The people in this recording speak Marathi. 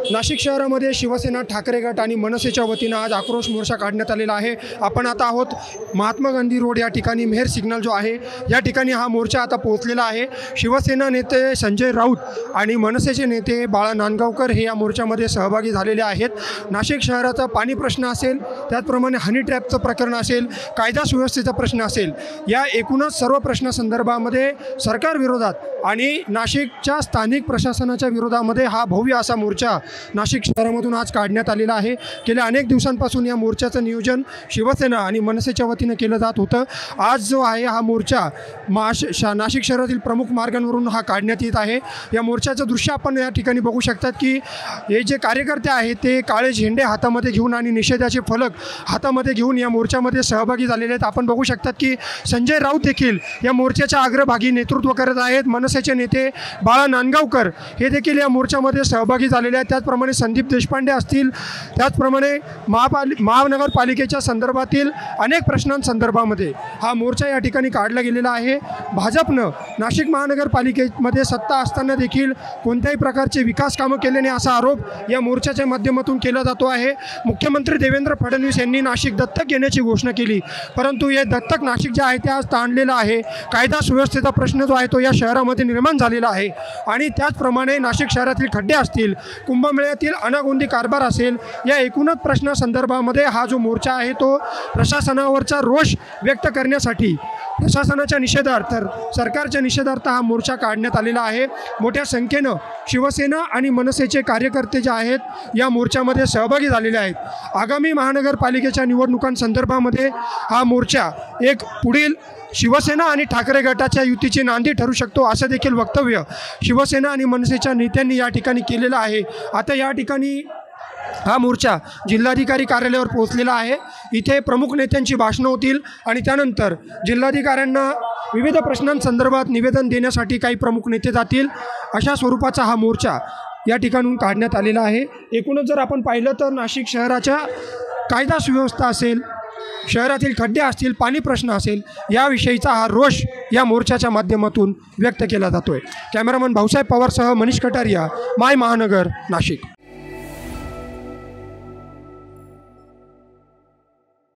नाशिक शहरामध्ये शिवसेना, ठाकरे गट आणि मनसेच्या वतीनं आज आक्रोश मोर्चा काढण्यात आलेला आहे। आपण आता आहोत महात्मा गांधी रोड या ठिकाणी, मेहर सिग्नल जो आहे या ठिकाणी हा मोर्चा आता पोहोचलेला आहे। शिवसेना नेते संजय राऊत आणि मनसेचे नेते बाळा नांदगावकर हे या मोर्चामध्ये सहभागी झालेले आहेत। नाशिक शहराचा पाणी प्रश्न असेल, त्याचप्रमाणे हनी ट्रॅपचं प्रकरण असेल, कायदा सुव्यवस्थेचा प्रश्न असेल, या एकूणच सर्व प्रश्नासंदर्भामध्ये सरकार विरोधात आणि नाशिकच्या स्थानिक प्रशासनाच्या विरोधामध्ये हा भव्य असा मोर्चा नाशिक शहरामधून आज काढण्यात आलेला आहे। गेल्या अनेक दिवसांपासून या मोर्चाचं नियोजन शिवसेना आणि मनसेच्या वतीनं केलं जात होतं। आज जो आहे हा मोर्चा नाशिक शहरातील प्रमुख मार्गांवरून हा काढण्यात येत आहे। या मोर्चाचं दृश्य आपण या ठिकाणी बघू शकतात की हे जे कार्यकर्ते आहेत ते काळे झेंडे हातामध्ये घेऊन आणि निषेधाचे फलक हातामध्ये घेऊन या मोर्चामध्ये सहभागी झालेले आहेत। आपण बघू शकतात की संजय राऊत देखील या मोर्चाच्या अग्रभागी नेतृत्व करत आहेत। मनसेचे नेते बाळा नांदगावकर हे देखील या मोर्चामध्ये सहभागी झालेले आहेत। त्याचप्रमाणे संदीप देशपांडे असतील, त्याचप्रमाणे महानगरपालिकेच्या संदर्भातील अनेक प्रश्नांसंदर्भामध्ये हा मोर्चा या ठिकाणी काढला गेलेला आहे। भाजपनं नाशिक महानगरपालिकेमध्ये सत्ता असताना देखील कोणत्याही प्रकारचे विकास कामं केले नाही असा आरोप या मोर्चाच्या माध्यमातून केला जातो आहे। मुख्यमंत्री देवेंद्र फडणवीस यांनी नाशिक दत्तक घेण्याची घोषणा केली, परंतु हे दत्तक नाशिक जे आहे ते आज ताणलेलं आहे। कायदा सुव्यवस्थेचा प्रश्न जो आहे तो या शहरामध्ये निर्माण झालेला आहे आणि त्याचप्रमाणे नाशिक शहरातील खड्डे असतील, कुंभमेळ्यातील अनागोंदी कारभार असेल, या एकूणच प्रश्नासंदर्भामध्ये हा जो मोर्चा आहे तो प्रशासनावरचा रोष व्यक्त करण्यासाठी, प्रशासनाच्या निषेधार्थ, सरकारच्या निषेधार्थ हा मोर्चा काढण्यात आलेला आहे। मोठ्या संख्येनं शिवसेना आणि मनसेचे कार्यकर्ते जे आहेत या मोर्चामध्ये सहभागी झालेले आहेत। आगामी महानगरपालिकेच्या निवडणुकांसंदर्भामध्ये हा मोर्चा एक पुढील शिवसेना आणि ठाकरे गटाच्या युतीची नांदी ठरू शकतो असं देखील वक्तव्य शिवसेना आणि मनसेच्या नेत्यांनी या ठिकाणी केलेलं आहे। आता या ठिकाणी हा मोर्चा जिल्हाधिकारी कार्यालयावर पोहोचलेला आहे। इथे प्रमुख नेत्यांची भाषणं होतील आणि त्यानंतर जिल्हाधिकाऱ्यांना विविध प्रश्नांसंदर्भात निवेदन देण्यासाठी काही प्रमुख नेते जातील। अशा स्वरूपाचा हा मोर्चा या ठिकाणून काढण्यात आलेला आहे। एकूणच जर आपण पाहिलं तर नाशिक शहराच्या कायदा सुव्यवस्था असेल, शहरातील खड्डे असतील, पाणी प्रश्न असेल, याविषयीचा हा रोष या मोर्चाच्या माध्यमातून व्यक्त केला जातोय। कॅमेरामन भाऊसाहेब पवारसह मनीष कटारिया, माय महानगर, नाशिक।